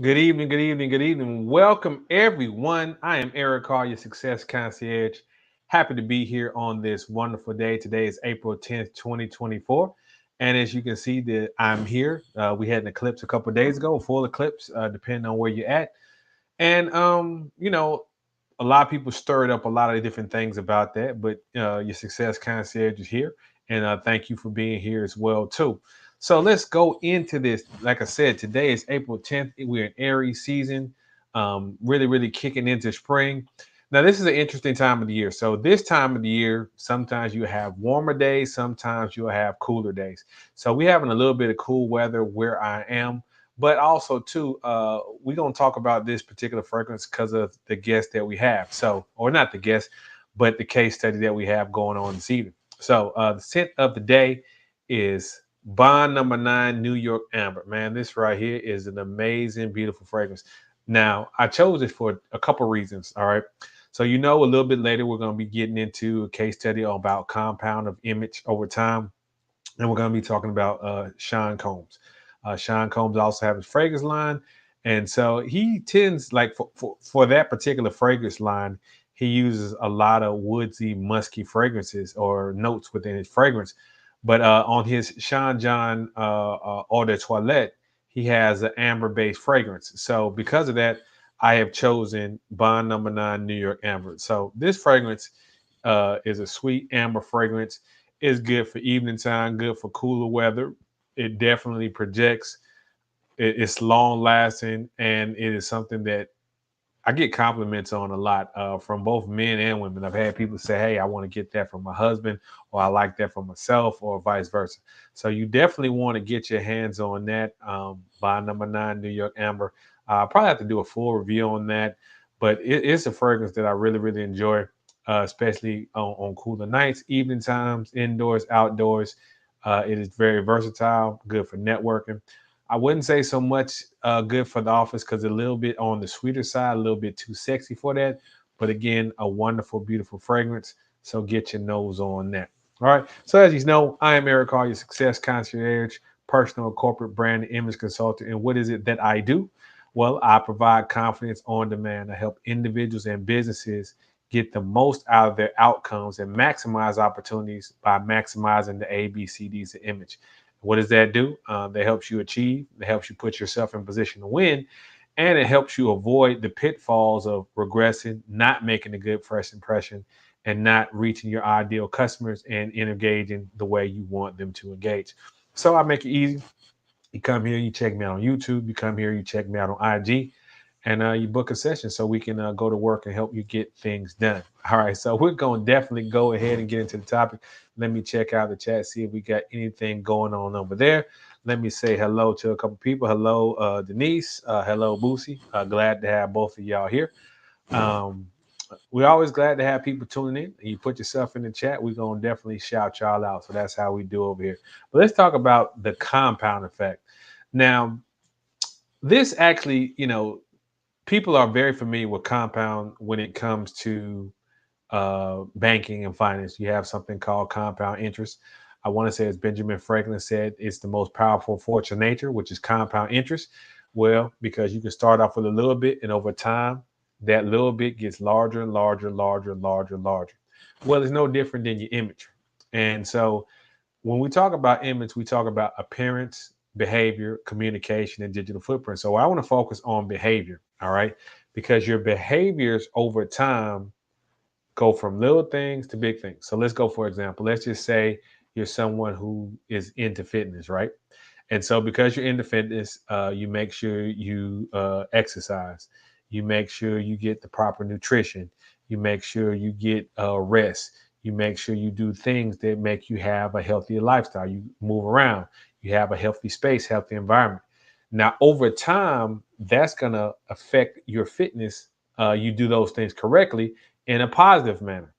Good evening, good evening, good evening. Welcome, everyone. I am Eric Carr, your success concierge. Happy to be here on this wonderful day. Today is April 10th, 2024. And as you can see, I'm here. We had an eclipse a couple of days ago, a full eclipse, depending on where you're at. And, a lot of people stirred up a lot of different things about that, but your success concierge is here. And thank you for being here as well, too. So let's go into this. Like I said, today is April 10th. We're in Aries season, really, really kicking into spring. Now, this is an interesting time of the year. So this time of the year, sometimes you have warmer days, sometimes you'll have cooler days. So we're having a little bit of cool weather where I am, but also too, we're gonna talk about this particular fragrance because of the guest that we have. So, or not the guest, but the case study that we have going on this evening. So the scent of the day is Bond number 9, New York Amber. Man, this right here is an amazing, beautiful fragrance. Now, I chose it for a couple reasons. All right. So, a little bit later, we're going to be getting into a case study about compound of image over time. And we're going to be talking about Sean Combs. Sean Combs also has a fragrance line. And so he tends, like for that particular fragrance line, he uses a lot of woodsy, musky fragrances or notes within his fragrance. But on his Sean John Eau de Toilette, he has an amber based fragrance. So because of that, I have chosen Bond number 9 New York Amber. So this fragrance is a sweet amber fragrance. It's good for evening time, good for cooler weather. It definitely projects. It's long lasting, and it is something that I get compliments on a lot from both men and women. I've had people say, "Hey, I want to get that from my husband," or "I like that for myself," or vice versa. So you definitely want to get your hands on that. By number 9, New York Amber. I probably have to do a full review on that, but it's a fragrance that I really, really enjoy, especially on cooler nights, evening times, indoors, outdoors. It is very versatile, good for networking. I wouldn't say so much good for the office because a little bit on the sweeter side, a little bit too sexy for that. But again, a wonderful, beautiful fragrance. So get your nose on that. All right. So as you know, I am Eric Hall, your success concierge, personal and corporate brand and image consultant. And what is it that I do? Well, I provide confidence on demand. I help individuals and businesses get the most out of their outcomes and maximize opportunities by maximizing the ABCDs of image. What does that do? That helps you achieve, that helps you put yourself in position to win, and it helps you avoid the pitfalls of regressing, not making a good first impression, and not reaching your ideal customers and engaging the way you want them to engage. So I make it easy. You come here, you check me out on YouTube. You come here, you check me out on IG, and you book a session so we can go to work and help you get things done. All right, so we're going to definitely go ahead and get into the topic. Let me check out the chat, see if we got anything going on over there. Let me say hello to a couple people. Hello, Denise. Hello, Boosie. Glad to have both of y'all here. Um, we're always glad to have people tuning in. You put yourself in the chat, we're going to definitely shout y'all out. So that's how we do over here. But let's talk about the compound effect. Now, this actually, people are very familiar with compound when it comes to banking and finance. You have something called compound interest. I want to say, as Benjamin Franklin said, it's the most powerful force of nature, which is compound interest. Well, because you can start off with a little bit, and over time, that little bit gets larger and larger, larger, larger, larger. Well, it's no different than your image. And so when we talk about image, we talk about appearance, behavior, communication, and digital footprint. So I want to focus on behavior, all right? Because your behaviors over time go from little things to big things. So let's go, for example, let's just say you're someone who is into fitness, right? And so because you're into fitness, you make sure you exercise, you make sure you get the proper nutrition, you make sure you get rest, you make sure you do things that make you have a healthier lifestyle. You move around, you have a healthy space, healthy environment. Now, over time, that's going to affect your fitness. You do those things correctly in a positive manner.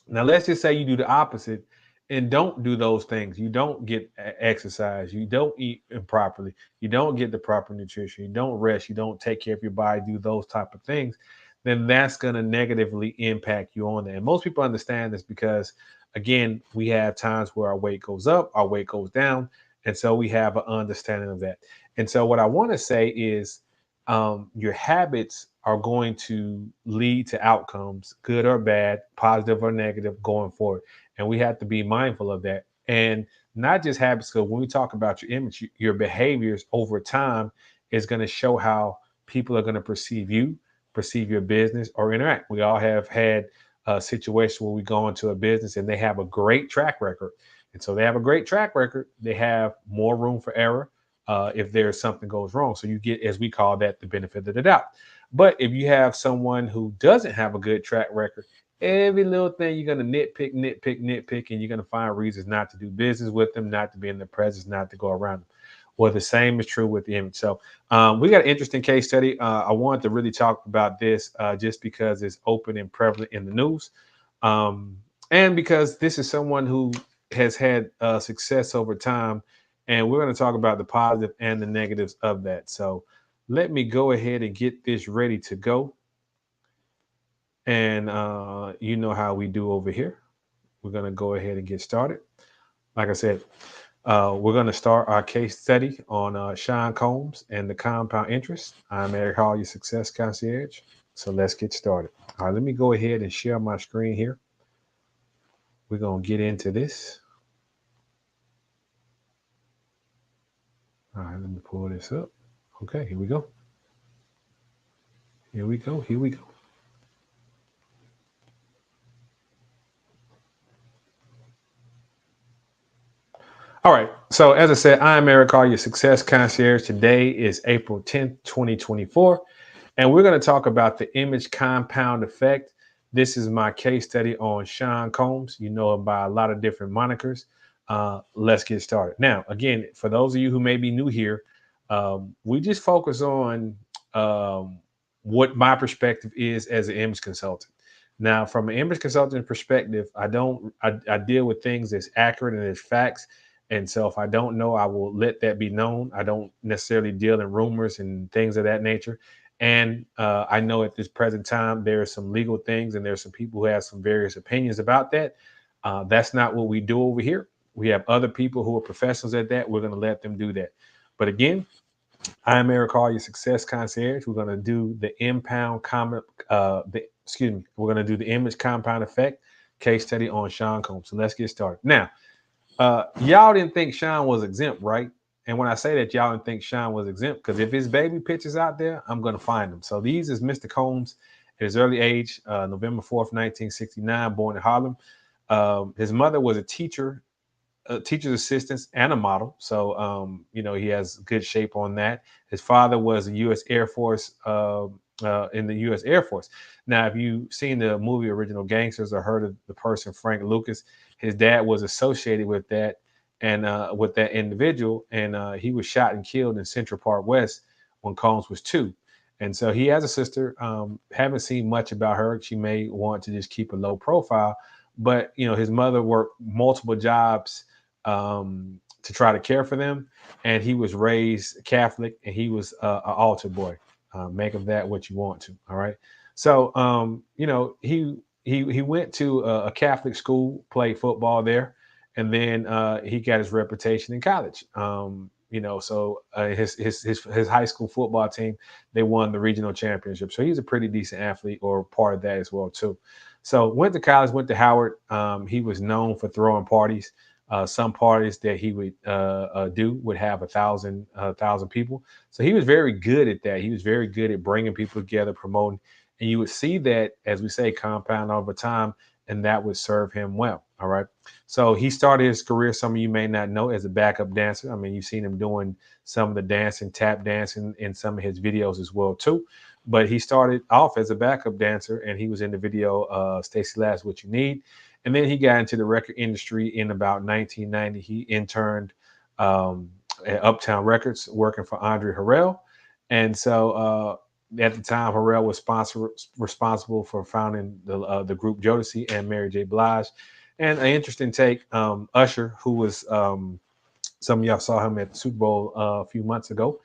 Now, let's just say you do the opposite and don't do those things. You don't get exercise. You don't eat improperly. You don't get the proper nutrition. You don't rest. You don't take care of your body, do those type of things. Then that's going to negatively impact you on that. And most people understand this because, again, we have times where our weight goes up, our weight goes down. And so we have an understanding of that. And so what I want to say is your habits are going to lead to outcomes, good or bad, positive or negative, going forward. And we have to be mindful of that. And not just habits, because when we talk about your image, your behaviors over time is going to show how people are going to perceive you, perceive your business, or interact. We all have had a situation where we go into a business and they have a great track record. And so they have a great track record, they have more room for error if there's something goes wrong. So you get, as we call that, the benefit of the doubt. But if you have someone who doesn't have a good track record, every little thing you're going to nitpick, nitpick, nitpick, and you're going to find reasons not to do business with them, not to be in their presence, not to go around them. Well, the same is true with the image. So we got an interesting case study. I wanted to really talk about this just because it's open and prevalent in the news. And because this is someone who has had success over time, and we're going to talk about the positive and the negatives of that. So let me go ahead and get this ready to go. And you know how we do over here. We're going to go ahead and get started. Like I said, we're going to start our case study on Sean Combs and the compound interest. I'm Eric Hall, your success concierge. So let's get started. All right, let me go ahead and share my screen here. We're going to get into this. All right, let me pull this up. Okay, here we go. Here we go. Here we go. All right. So, as I said, I'm Eric Carr, your success concierge. Today is April 10th, 2024. And we're going to talk about the image compound effect. This is my case study on Sean Combs. You know him by a lot of different monikers. Let's get started. Now, again, for those of you who may be new here, we just focus on um, what my perspective is as an image consultant. Now, from an image consultant perspective, I deal with things that's accurate and as facts. And so if I don't know, I will let that be known. I don't necessarily deal in rumors and things of that nature. And I know at this present time, there are some legal things and there's some people who have some various opinions about that. That's not what we do over here. We have other people who are professionals at that. We're going to let them do that. But again, I'm Eric Hall, your success concierge. We're going to do the impound comment, we're going to do the image compound effect case study on Sean Combs. So let's get started. Now, y'all didn't think Sean was exempt, right? And when I say that, y'all didn't think Sean was exempt, because if his baby pictures out there, I'm going to find them. So these is Mr. Combs at his early age, November 4th, 1969, born in Harlem. His mother was a teacher's assistant and a model. So, he has good shape on that. His father was a U.S. Air Force, in the U.S. Air Force. Now, if you've seen the movie Original Gangsters or heard of the person Frank Lucas, his dad was associated with that and with that individual. And he was shot and killed in Central Park West when Combs was 2. And so he has a sister. Haven't seen much about her. She may want to just keep a low profile. But, his mother worked multiple jobs to try to care for them. And he was raised Catholic, and he was an altar boy. Make of that what you want to. All right. So, he went to a Catholic school, played football there, and then he got his reputation in college. His high school football team, they won the regional championship. So he's a pretty decent athlete, or part of that as well too. So went to college, went to Howard. He was known for throwing parties. Some parties that he would do would have a thousand people. So he was very good at that. He was very good at bringing people together, promoting, and you would see that, as we say, compound over time, and that would serve him well. All right. So he started his career, some of you may not know, as a backup dancer. I mean, you've seen him doing some of the dancing, tap dancing in some of his videos as well too. But he started off as a backup dancer, and he was in the video "Stacy Last What You Need." And then he got into the record industry in about 1990. He interned at Uptown Records working for Andre Harrell. And so at the time, Harrell was responsible for founding the group Jodeci and Mary J. Blige. And an interesting take, Usher, who was some of y'all saw him at the Super Bowl a few months ago,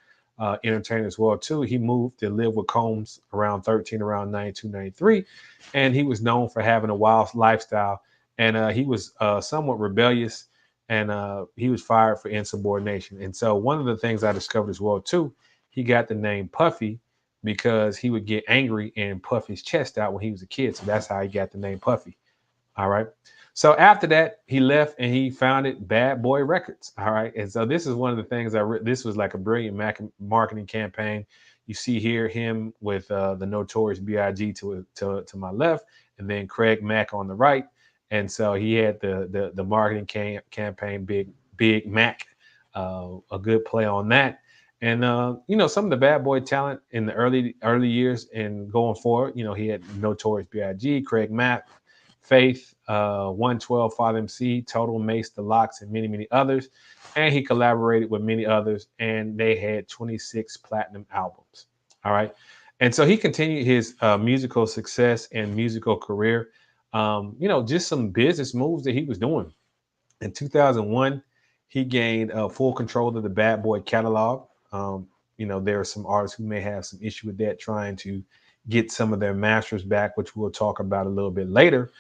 entertainer as well too. He moved to live with Combs around 13, around 92, 93. And he was known for having a wild lifestyle. And he was somewhat rebellious, and he was fired for insubordination. And so one of the things I discovered as well too, he got the name Puffy because he would get angry and puff his chest out when he was a kid. So that's how he got the name Puffy. All right. So after that, he left and he founded Bad Boy Records. All right. And so this is one of the things this was like a brilliant marketing campaign. You see here him with the Notorious B.I.G. to my left, and then Craig Mack on the right. And so he had the marketing campaign, Big Mac, a good play on that. And some of the Bad Boy talent in the early years and going forward, he had Notorious B.I.G., Craig Mack, Faith, 112, Father MC, Total, Mace, The Locks, and many, many others. And he collaborated with many others, and they had 26 platinum albums. All right. And so he continued his musical success and musical career. Just some business moves that he was doing. In 2001, he gained full control of the Bad Boy catalog. There are some artists who may have some issue with that, trying to get some of their masters back, which we'll talk about a little bit later.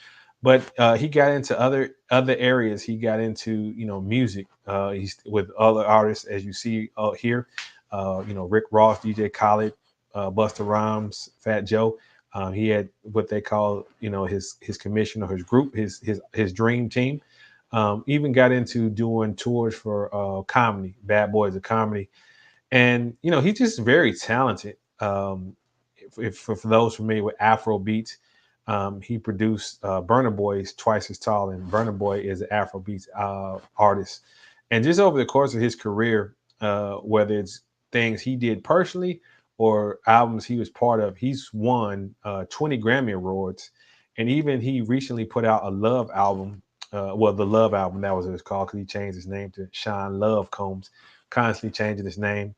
But he got into other areas. He got into music. He's with other artists, as you see here. Rick Ross, DJ Khaled, Busta Rhymes, Fat Joe. He had what they call his commission or his group, his dream team. Even got into doing tours for comedy, Bad Boys of Comedy, and he's just very talented. If for those familiar with Afro beats, he produced Burna Boy's Twice as Tall, and Burna Boy is an Afro beats artist. And just over the course of his career, whether it's things he did personally or albums he was part of, he's won 20 Grammy Awards. And even he recently put out a Love album. The Love album, that was what it's called, because he changed his name to Sean Love Combs, constantly changing his name.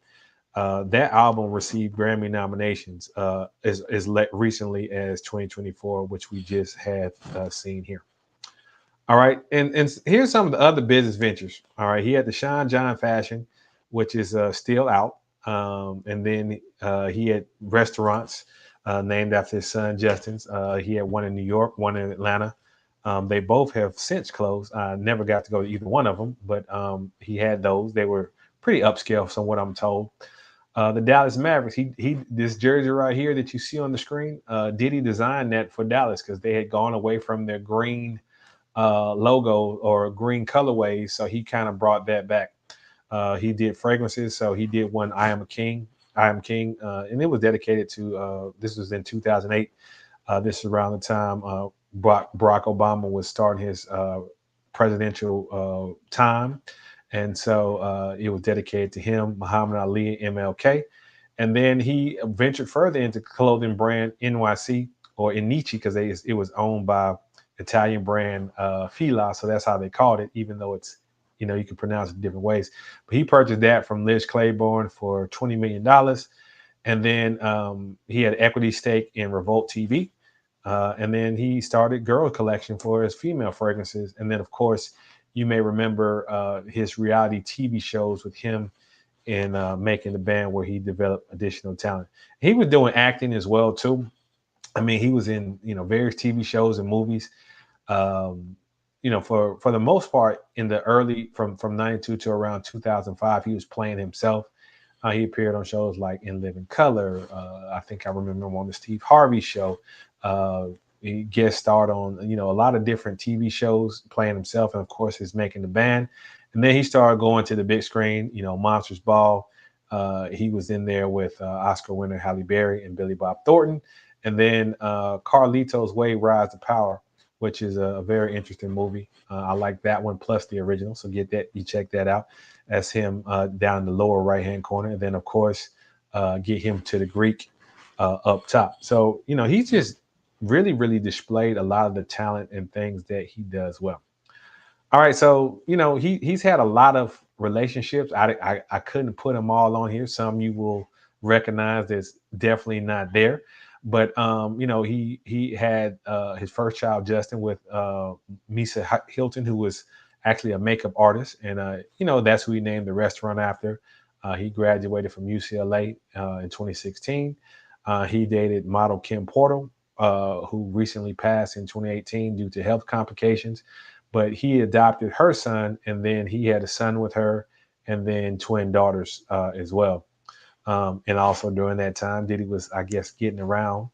That album received Grammy nominations as recently as 2024, which we just have seen here. All right, and here's some of the other business ventures. All right, he had the Sean John Fashion, which is still out, and then he had restaurants named after his son Justin's. He had one in New York, one in Atlanta. They both have since closed. I never got to go to either one of them, but he had those. They were pretty upscale, from what I'm told. The Dallas Mavericks. He this jersey right here that you see on the screen. Diddy designed that for Dallas because they had gone away from their green logo or green colorways, so he kind of brought that back. He did fragrances, so he did one I Am a King, and it was dedicated to. This was in 2008. This is around the time Barack Obama was starting his presidential time. And so it was dedicated to him, Muhammad Ali, MLK. And then he ventured further into clothing brand NYC or Inichi, because it was owned by Italian brand Fila. So that's how they called it, even though it's, you can pronounce it different ways. But he purchased that from Liz Claiborne for $20 million. And then he had equity stake in Revolt TV. And then he started Girl Collection for his female fragrances. And then, of course, you may remember his reality TV shows with him in Making the Band, where he developed additional talent. He was doing acting as well too. I mean, he was in various TV shows and movies. For the most part, in the early from '92 to around 2005, he was playing himself. He appeared on shows like In Living Color. I think I remember him on the Steve Harvey Show. He guest starred on a lot of different TV shows, playing himself, and of course he's Making the Band. And then he started going to the big screen, Monsters Ball. He was in there with Oscar winner Halle Berry and Billy Bob Thornton. And then Carlito's Way, Rise to Power, which is a very interesting movie. I like that one, plus the original. So you check that out. That's him down in the lower right-hand corner. And then, of course, get him to the Greek up top. So, he's just really, really displayed a lot of the talent and things that he does well. All right. So, he's had a lot of relationships. I couldn't put them all on here. Some you will recognize that's definitely not there. But he had his first child, Justin, with Misa Hilton, who was actually a makeup artist, and that's who he named the restaurant after. He graduated from UCLA in 2016. He dated model Kim Porter, who recently passed in 2018 due to health complications. But he adopted her son, and then he had a son with her, and then twin daughters as well. And also during that time, Diddy was, I guess, getting around.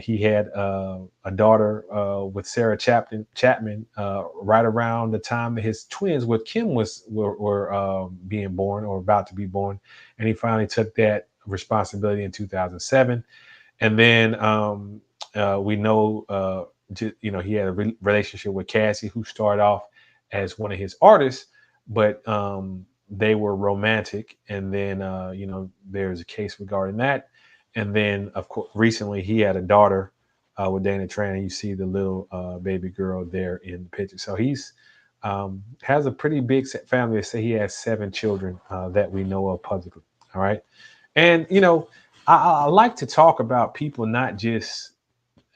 He had a daughter with Sarah Chapman right around the time that his twins with Kim were being born or about to be born, and he finally took that responsibility in 2007. And then we know, he had a relationship with Cassie, who started off as one of his artists, but they were romantic. And then, there's a case regarding that. And then, of course, recently he had a daughter with Dana Tran, and you see the little baby girl there in the picture. So he's has a pretty big family. They say he has 7 children that we know of publicly. All right. And, I like to talk about people, not just,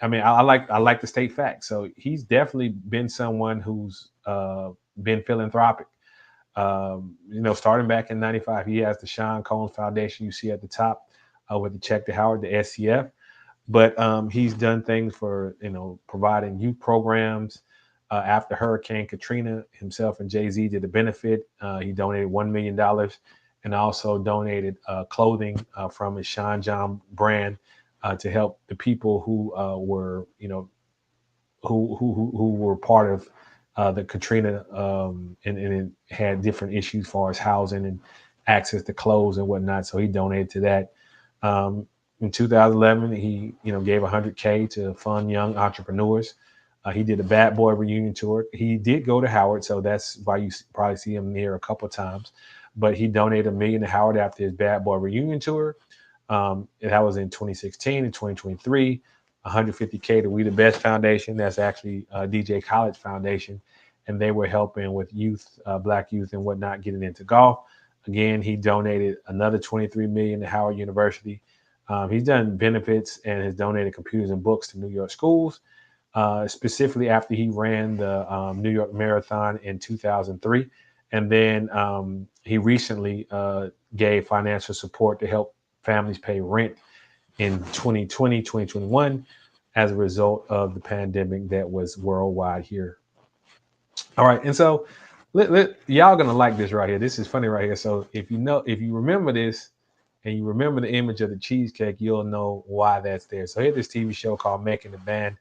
I like to state facts. So he's definitely been someone who's been philanthropic. Starting back in '95, he has the Sean Combs Foundation you see at the top with the check to Howard, the SCF. But he's done things for providing youth programs. After Hurricane Katrina, himself and Jay-Z did a benefit. He donated $1 million and also donated clothing from his Sean John brand to help the people who were who were part of the Katrina, and it had different issues as far as housing and access to clothes and whatnot. So he donated to that. Um, in 2011, he gave 100K to fund young entrepreneurs. He did a Bad Boy reunion tour. He did go to Howard, so that's why you probably see him there a couple of times. But he donated $1 million to Howard after his Bad Boy reunion tour. That was in 2016 and 2023. 150K to We the Best Foundation. That's actually DJ College Foundation, and they were helping with youth, Black youth and whatnot, getting into golf. Again, he donated another 23 million to Howard University. He's done benefits and has donated computers and books to New York schools. Specifically after he ran the New York Marathon in 2003, and then he recently gave financial support to help families pay rent in 2020, 2021, as a result of the pandemic that was worldwide here. All right. And so y'all gonna like this right here. This is funny right here. So if you remember this and you remember the image of the cheesecake, you'll know why that's there. So here's this TV show called Making the Band,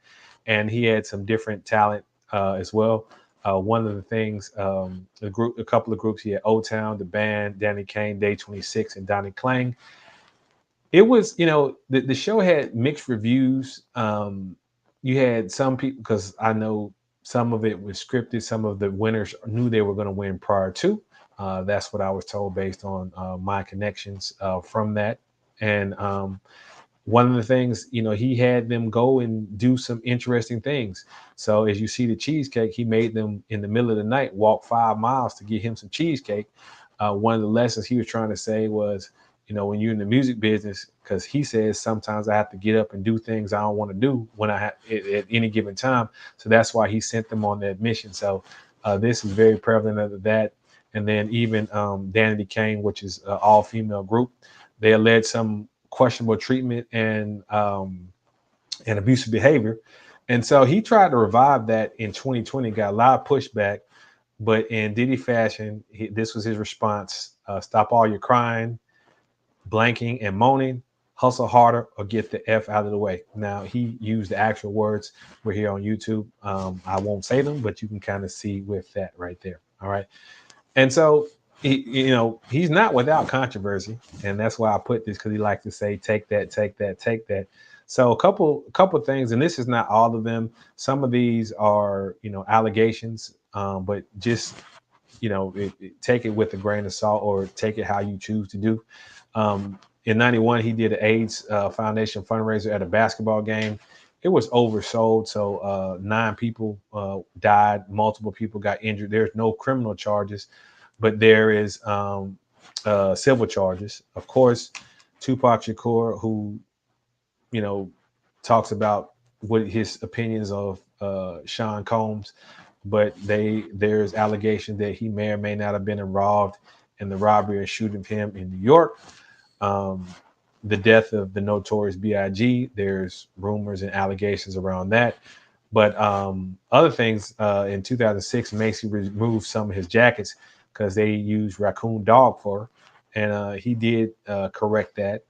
and he had some different talent as well. One of the things, a couple of groups, he had O-Town, the band, Danny Kane, Day 26, and Donnie Klang. It was, the show had mixed reviews. You had some people, because I know some of it was scripted. Some of the winners knew they were going to win prior to. That's what I was told based on my connections from that. And one of the things, he had them go and do some interesting things. So as you see the cheesecake, he made them in the middle of the night walk 5 miles to get him some cheesecake. One of the lessons he was trying to say was, when you're in the music business, because he says sometimes I have to get up and do things I don't want to do when I have at any given time. So that's why he sent them on that mission. So this is very prevalent of that. And then even Danity Kane, which is an all-female group, they alleged some questionable treatment and abusive behavior. And so he tried to revive that in 2020, got a lot of pushback. But in Diddy fashion, this was his response: stop all your crying, blanking, and moaning, hustle harder, or get the F out of the way. Now, he used the actual words. We're here on YouTube. I won't say them, but you can kind of see with that right there. All right. And so, he's not without controversy. And that's why I put this, because he likes to say, take that, take that, take that. So a couple things, and this is not all of them. Some of these are, allegations, but just, take it with a grain of salt, or take it how you choose to do. In 91, he did an AIDS Foundation fundraiser at a basketball game. It was oversold. So 9 people died. Multiple people got injured. There's no criminal charges, but there is civil charges. Of course, Tupac Shakur, who, talks about what his opinions of Sean Combs, but there's allegations that he may or may not have been involved in the robbery and shooting of him in New York. The death of the notorious B.I.G., there's rumors and allegations around that. But other things, in 2006, Macy removed some of his jackets because they used raccoon dog fur, and he did correct that.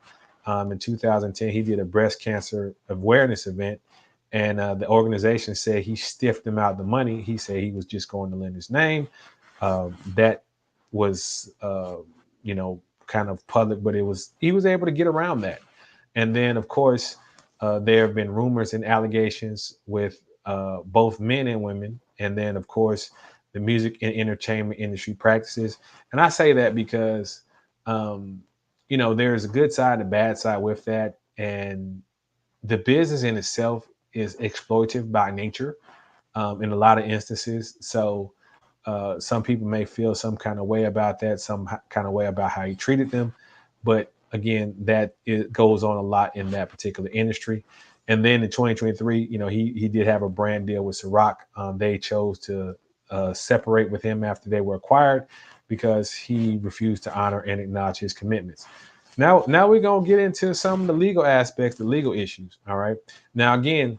In 2010, he did a breast cancer awareness event, and the organization said he stiffed him out the money. He said he was just going to lend his name. That was, kind of public, but he was able to get around that. And then, of course, there have been rumors and allegations with both men and women. And then, of course, the music and entertainment industry practices. And I say that because, there's a good side and a bad side with that. And the business in itself is exploitative by nature in a lot of instances. So some people may feel some kind of way about that, some kind of way about how he treated them. But again, it goes on a lot in that particular industry. And then in 2023, he did have a brand deal with Ciroc. They chose to separate with him after they were acquired because he refused to honor and acknowledge his commitments. Now we're gonna get into some of the legal aspects, the legal issues. All right. Now again,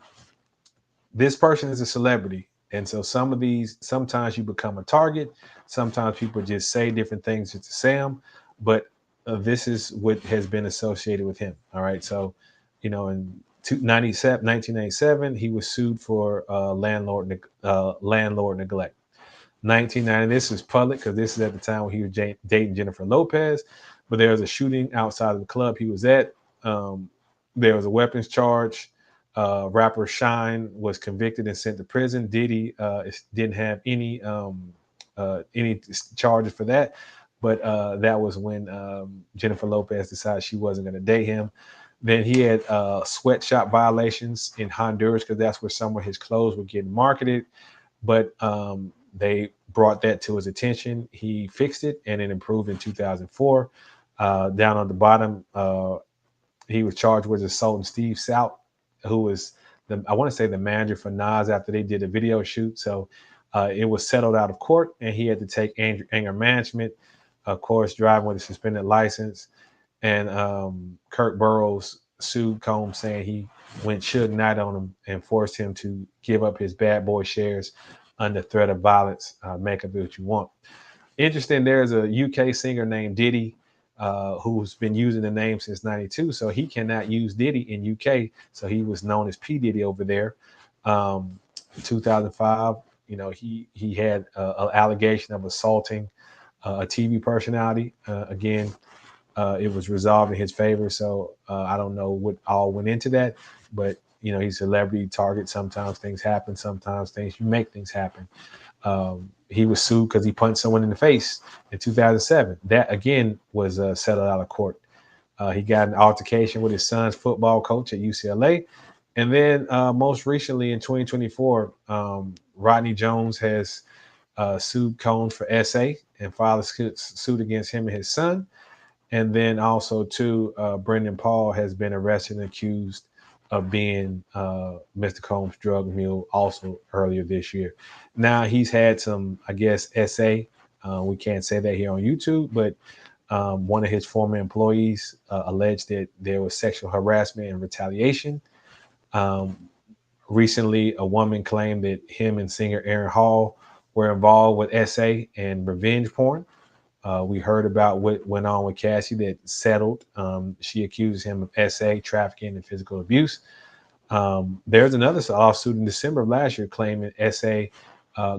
this person is a celebrity, and so some of these sometimes you become a target. Sometimes people just say different things just to say them, but this is what has been associated with him. All right. So, in 1997, he was sued for landlord neglect. 1990. This is public because this is at the time when he was dating Jennifer Lopez. But there was a shooting outside of the club he was at. Um, there was a weapons charge. Rapper Shine was convicted and sent to prison. Diddy didn't have any charges for that, but that was when Jennifer Lopez decided she wasn't going to date him. Then he had sweatshop violations in Honduras because that's where some of his clothes were getting marketed. But they brought that to his attention. He fixed it, and it improved in 2004. Down on the bottom, he was charged with assaulting Steve South, who was I want to say the manager for Nas after they did a video shoot. So it was settled out of court, and he had to take anger management, of course, driving with a suspended license. And Kirk Burrows sued Combs, saying he went Suge Knight on him and forced him to give up his bad boy shares under threat of violence. Make of it what you want. Interesting, there's a UK singer named Diddy who's been using the name since 92. So he cannot use Diddy in UK. So he was known as P. Diddy over there. 2005, he had an allegation of assaulting a TV personality. Again, it was resolved in his favor. So I don't know what all went into that, but he's a celebrity target. Sometimes things happen. Sometimes you make things happen. He was sued because he punched someone in the face in 2007. That again was settled out of court. He got an altercation with his son's football coach at UCLA. And then most recently in 2024, Rodney Jones has sued Combs for SA and filed a suit against him and his son. And then also, too, Brendan Paul has been arrested and accused of being Mr. Combs' drug mule also earlier this year. Now, he's had some, I guess, SA. We can't say that here on YouTube, but one of his former employees alleged that there was sexual harassment and retaliation. Recently, a woman claimed that him and singer Aaron Hall were involved with SA and revenge porn. We heard about what went on with Cassie that settled. She accuses him of SA, trafficking, and physical abuse. There's another lawsuit in December of last year claiming SA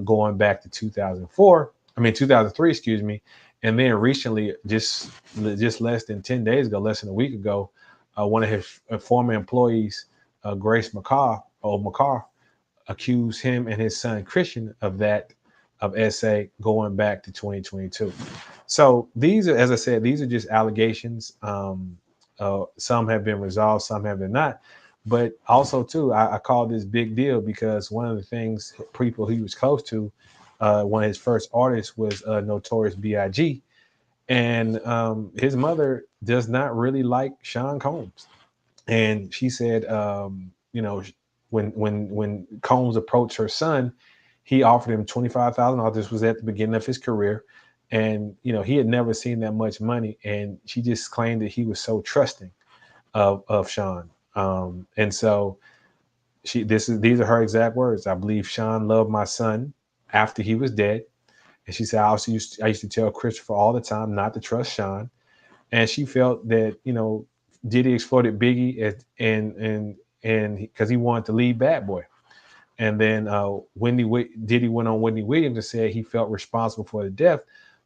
going back to 2003, excuse me. And then recently, just less than 10 days ago, less than a week ago, one of his former employees, Grace McCaw, accused him and his son Christian of SA going back to 2022. So these are, as I said, these are just allegations. Some have been resolved, some have been not. But also, too, I call this big deal because one of the things people he was close to, one of his first artists was Notorious B.I.G. And his mother does not really like Sean Combs. And she said, when Combs approached her son, he offered him $25,000. This was at the beginning of his career. And, he had never seen that much money. And she just claimed that he was so trusting of Sean. And so these are her exact words. I believe Sean loved my son after he was dead. And she said, I used to tell Christopher all the time not to trust Sean. And she felt that, Diddy exploited Biggie and because he wanted to lead Bad Boy. And then Diddy went on Wendy Williams and said he felt responsible for the death.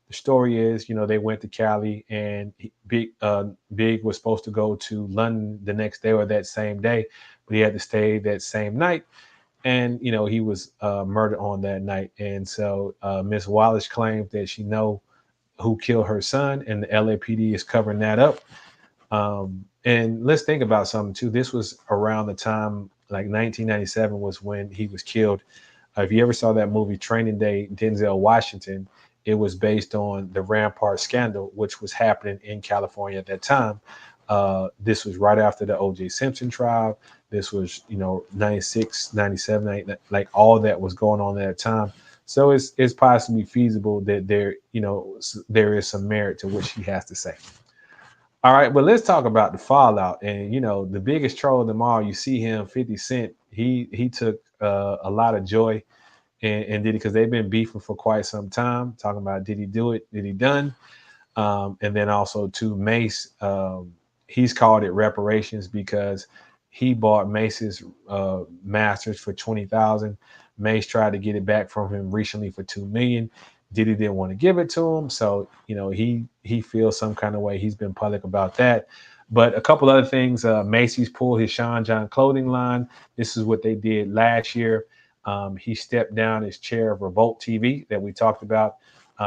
The story is, they went to Cali and Big was supposed to go to London the next day or that same day, but he had to stay that same night. And, he was murdered on that night. And so Miss Wallace claimed that she know who killed her son, and the LAPD is covering that up. And let's think about something too. This was around the time, like 1997 was when he was killed. If you ever saw that movie Training Day, Denzel Washington, it was based on the Rampart scandal, which was happening in California at that time. This was right after the O.J. Simpson trial. This was, 96, 97, like all that was going on at that time. So it's possibly feasible that there, there is some merit to what she has to say. All right, but let's talk about the fallout. And the biggest troll of them all, you see him, 50 Cent. He took a lot of joy and did it because they've been beefing for quite some time, talking about did he do it, did he done, and then also to Mace, he's called it reparations because he bought Mace's masters for 20,000. Mace tried to get it back from him recently for 2 million. Diddy didn't want to give it to him, so he feels some kind of way. He's been public about that. But a couple other things, Macy's pulled his Sean John clothing line. This is what they did last year. He stepped down his chair of Revolt TV that we talked about.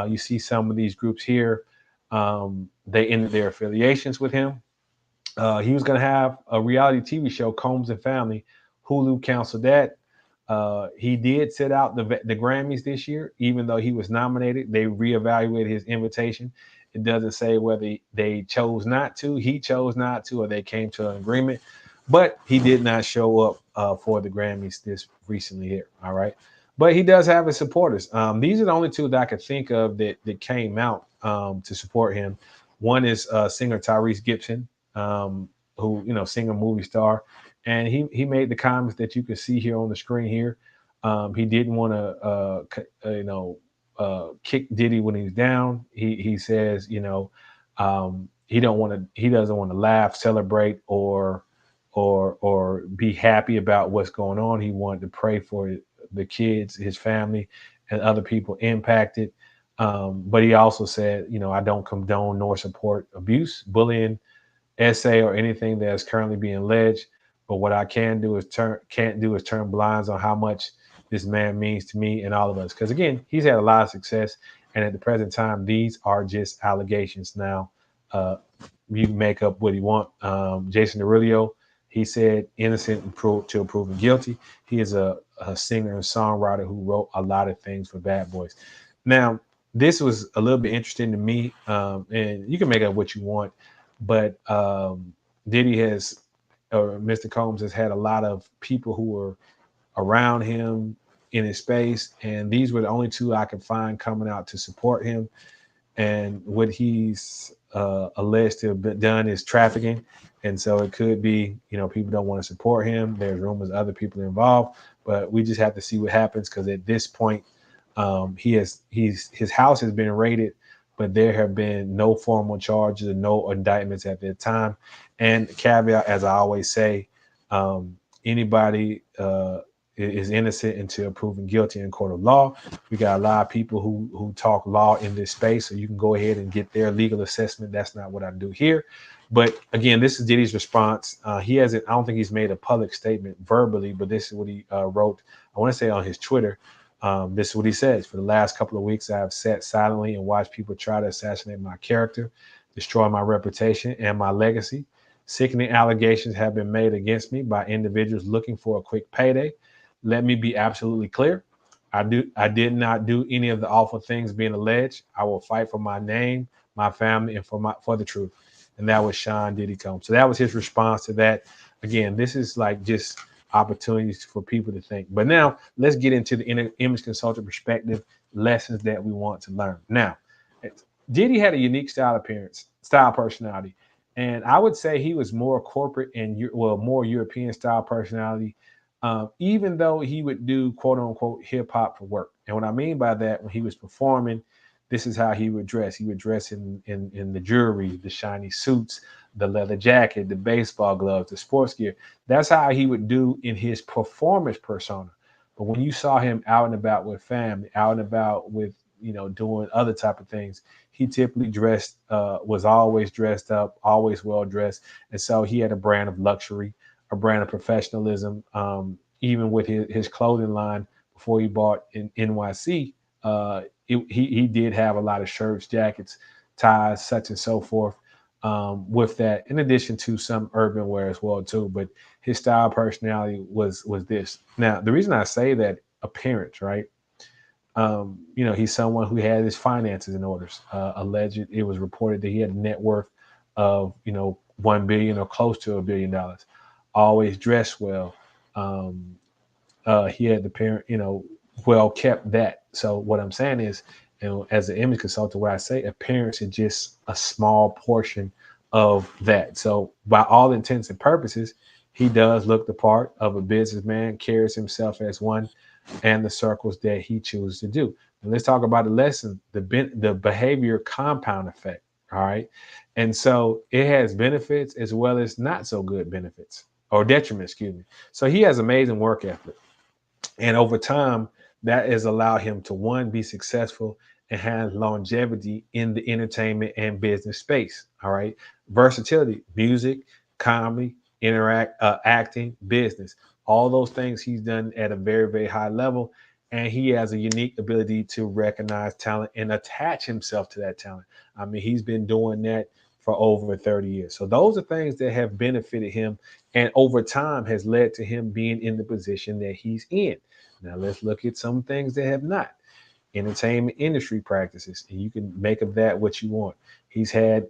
You see some of these groups here, they ended their affiliations with him. He was going to have a reality TV show, Combs and Family. Hulu canceled that. He did sit out the Grammys this year, even though he was nominated. They reevaluated his invitation. It doesn't say whether they chose not to, he chose not to, or they came to an agreement. But he did not show up for the Grammys this recently here. All right. But he does have his supporters. These are the only two that I could think of that came out to support him. One is singer Tyrese Gibson, who singer, movie star, and he made the comments that you can see here on the screen here. He didn't want to kick Diddy when he's down. He says he doesn't want to laugh, celebrate, or be happy about what's going on. He wanted to pray for the kids, his family, and other people impacted. But he also said, I don't condone nor support abuse, bullying, essay, or anything that is currently being alleged. But what I can't do is turn blinds on how much this man means to me and all of us. Because again, he's had a lot of success, and at the present time, these are just allegations. Now, you make up what you want. Jason Derulo, he said innocent until proven guilty. He is a singer and songwriter who wrote a lot of things for Bad Boys. Now, this was a little bit interesting to me, and you can make up what you want, but Diddy has, or Mr. Combs has had a lot of people who were around him in his space, and these were the only two I could find coming out to support him. And what he's alleged to have done is trafficking. And so it could be, people don't want to support him. There's rumors other people are involved, but we just have to see what happens because at this point, his house has been raided, but there have been no formal charges and no indictments at that time. And caveat, as I always say, anybody is innocent until proven guilty in court of law. We got a lot of people who talk law in this space, so you can go ahead and get their legal assessment. That's not what I do here. But again, this is Diddy's response. He hasn't, I don't think he's made a public statement verbally, but this is what he wrote, I want to say on his Twitter. This is what he says. For the last couple of weeks, I have sat silently and watched people try to assassinate my character, destroy my reputation and my legacy. Sickening allegations have been made against me by individuals looking for a quick payday. Let me be absolutely clear. I did not do any of the awful things being alleged. I will fight for my name, my family, and for the truth. And that was Sean Diddy Combs. So that was his response to that. Again, this is like just opportunities for people to think. But now let's get into the image consultant perspective lessons that we want to learn. Now, Diddy had a unique style personality. And I would say he was more corporate and more European style personality, even though he would do quote unquote hip hop for work. And what I mean by that, when he was performing, this is how he would dress. He would dress in the jewelry, the shiny suits, the leather jacket, the baseball gloves, the sports gear. That's how he would do in his performance persona. But when you saw him out and about with family, out and about with, doing other type of things, he typically was always dressed up, always well dressed. And so he had a brand of luxury, a brand of professionalism. Even with his clothing line before he bought in NYC, he did have a lot of shirts, jackets, ties, such and so forth. With that, in addition to some urban wear as well too, but his style personality was this. Now, the reason I say that appearance, right? He's someone who had his finances in order. Alleged, it was reported that he had a net worth of 1 billion or close to $1 billion. Always dressed well. He had the parent, well kept that. So what I'm saying is, as an image consultant, what I say, appearance is just a small portion of that. So by all intents and purposes, he does look the part of a businessman, carries himself as one, and the circles that he chooses to do. And let's talk about the lesson, the behavior compound effect. All right. And so it has benefits as well as not so good benefits or detriment, excuse me. So he has amazing work ethic. And over time, that has allowed him to one, be successful and have longevity in the entertainment and business space. All right. Versatility, music, comedy, acting, business, all those things he's done at a very, very high level. And he has a unique ability to recognize talent and attach himself to that talent. I mean, he's been doing that for over 30 years. So those are things that have benefited him and over time has led to him being in the position that he's in. Now let's look at some things that have not. Entertainment industry practices, and you can make of that what you want. He's had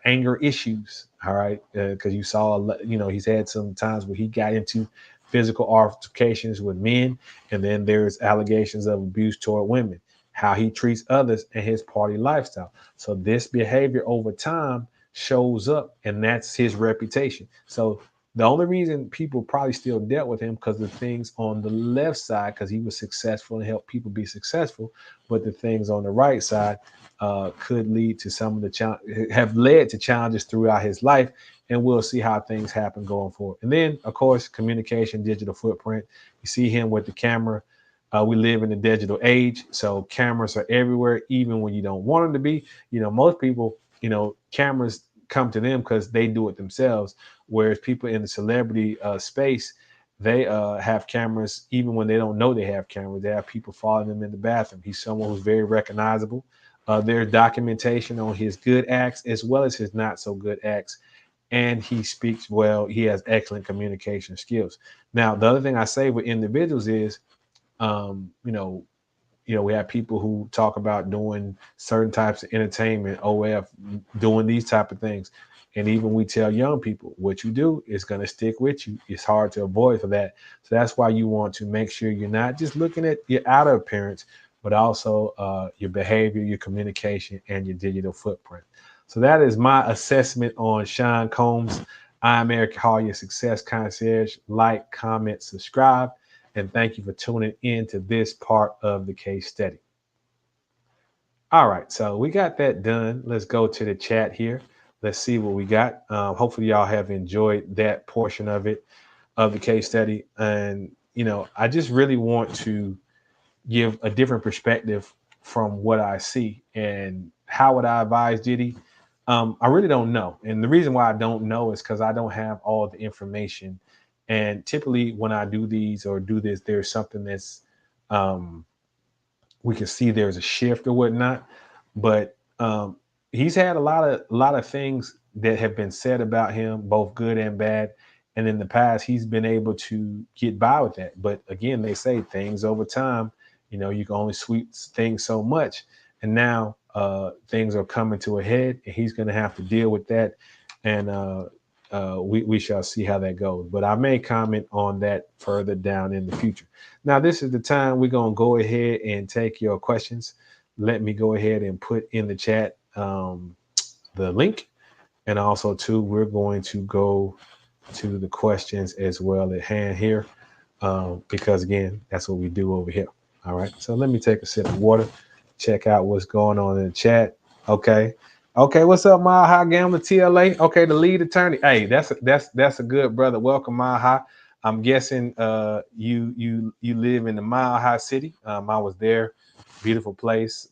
anger issues, all right, because you saw, he's had some times where he got into physical altercations with men, and then there's allegations of abuse toward women, how he treats others, and his party lifestyle. So this behavior over time shows up, and that's his reputation. So the only reason people probably still dealt with him because the things on the left side, because he was successful and helped people be successful, but the things on the right side could lead to some of the have led to challenges throughout his life. And we'll see how things happen going forward. And then, of course, communication, digital footprint. You see him with the camera. We live in the digital age, so cameras are everywhere, even when you don't want them to be. Most people, cameras come to them because they do it themselves. Whereas people in the celebrity space, they have cameras even when they don't know they have cameras. They have people following them in the bathroom. He's someone who's very recognizable. There's documentation on his good acts as well as his not so good acts. And he speaks well. He has excellent communication skills. Now, the other thing I say with individuals is, um, you know, we have people who talk about doing certain types of entertainment, OF, doing these type of things. And even we tell young people, what you do is going to stick with you. It's hard to avoid for that. So that's why you want to make sure you're not just looking at your outer appearance, but also your behavior, your communication, and your digital footprint. So that is my assessment on Sean Combs. I'm Eric Hall, your success concierge. Like, comment, subscribe. And thank you for tuning in to this part of the case study. All right, so we got that done. Let's go to the chat here. Let's see what we got. Hopefully, y'all have enjoyed that portion of it, of the case study. And, I just really want to give a different perspective from what I see. And how would I advise Diddy? I really don't know. And the reason why I don't know is because I don't have all the information. And typically, when I do these or do this, there's something that's um, we can see there's a shift or whatnot. But he's had a lot of things that have been said about him, both good and bad. And in the past, he's been able to get by with that. But again, they say things over time, you can only sweep things so much. And now things are coming to a head, and he's going to have to deal with that. And we shall see how that goes. But I may comment on that further down in the future. Now, this is the time we're going to go ahead and take your questions. Let me go ahead and put in the chat the link. And also, too, we're going to go to the questions as well at hand here because, again, that's what we do over here. All right. So let me take a sip of water, check out what's going on in the chat. Okay. Okay. What's up, Mile High Gambler TLA? Okay. The lead attorney. Hey, that's a good brother. Welcome, Mile High. I'm guessing you live in the Mile High City. I was there. Beautiful place.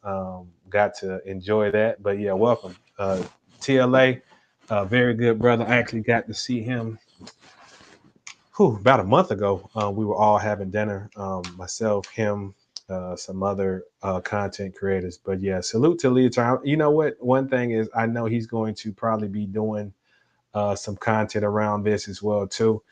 Got to enjoy that. But yeah, welcome. TLA, very good brother. I actually got to see him about a month ago. We were all having dinner, myself, him, some other content creators. But yeah, salute to Lee Turner. You know what? One thing is, I know he's going to probably be doing some content around this as well too.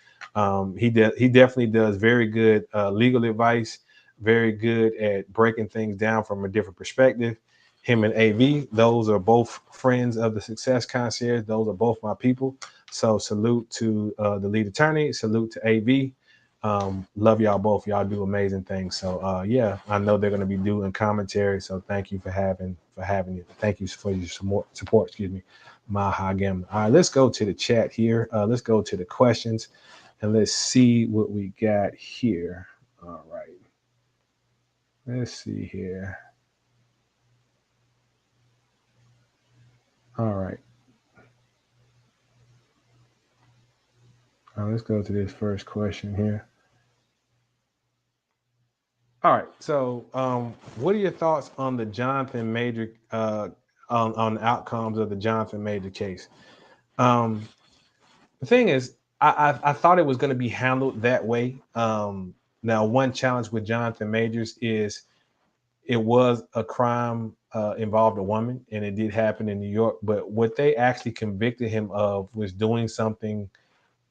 He definitely does very good legal advice, very good at breaking things down from a different perspective. Him and AV, those are both friends of the Success Concierge. Those are both my people. So salute to the lead attorney. Salute to AV. Love y'all both. Y'all do amazing things. So yeah, I know they're going to be doing commentary. So thank you for having it. Thank you for your support. Excuse me, my high gamma. All right, let's go to the chat here. Let's go to the questions and let's see what we got here. All right, let's see here. All right, let's go to this first question here. All right. So, what are your thoughts on the Jonathan Major on the outcomes of the Jonathan Major case? Um, the thing is, I thought it was going to be handled that way. Now, one challenge with Jonathan Majors is it was a crime involved a woman, and it did happen in New York. But what they actually convicted him of was doing something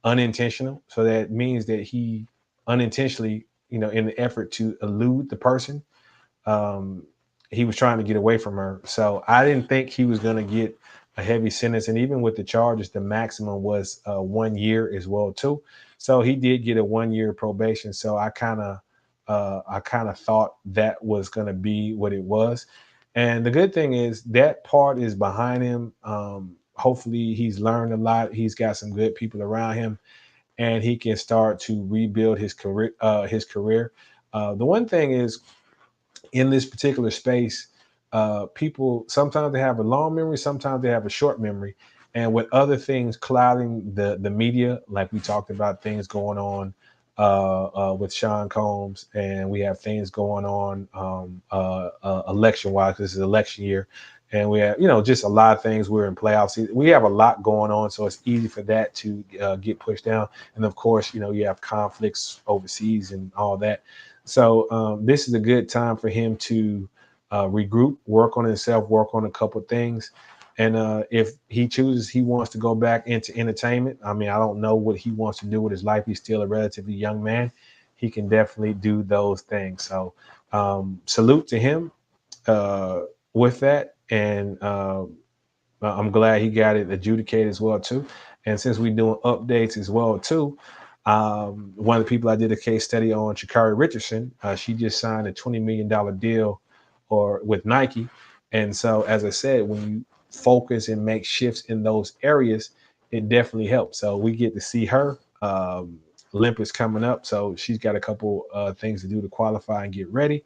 unintentional. So that means that he unintentionally, in the effort to elude the person, um, he was trying to get away from her. So I didn't think he was going to get a heavy sentence. And even with the charges, the maximum was 1 year as well too. So he did get a 1 year probation. So I kind of thought that was going to be what it was. And the good thing is that part is behind him. Hopefully he's learned a lot. He's got some good people around him, and he can start to rebuild his career. The one thing is, in this particular space, people sometimes they have a long memory, sometimes they have a short memory, and with other things clouding the media, like we talked about things going on with Sean Combs, and we have things going on election wise. This is election year, and we have just a lot of things. We're in playoffs. We have a lot going on, so it's easy for that to get pushed down. And of course, you have conflicts overseas and all that. So this is a good time for him to regroup, work on himself, work on a couple of things. And if he chooses he wants to go back into entertainment, I mean, I don't know what he wants to do with his life. He's still a relatively young man. He can definitely do those things. So salute to him with that. And I'm glad he got it adjudicated as well too. And since we're doing updates as well too, one of the people I did a case study on, Shakari Richardson, she just signed a $20 million deal or with Nike. And so, as I said, when you focus and make shifts in those areas, it definitely helps. So we get to see her. Olympics coming up, so she's got a couple things to do to qualify and get ready.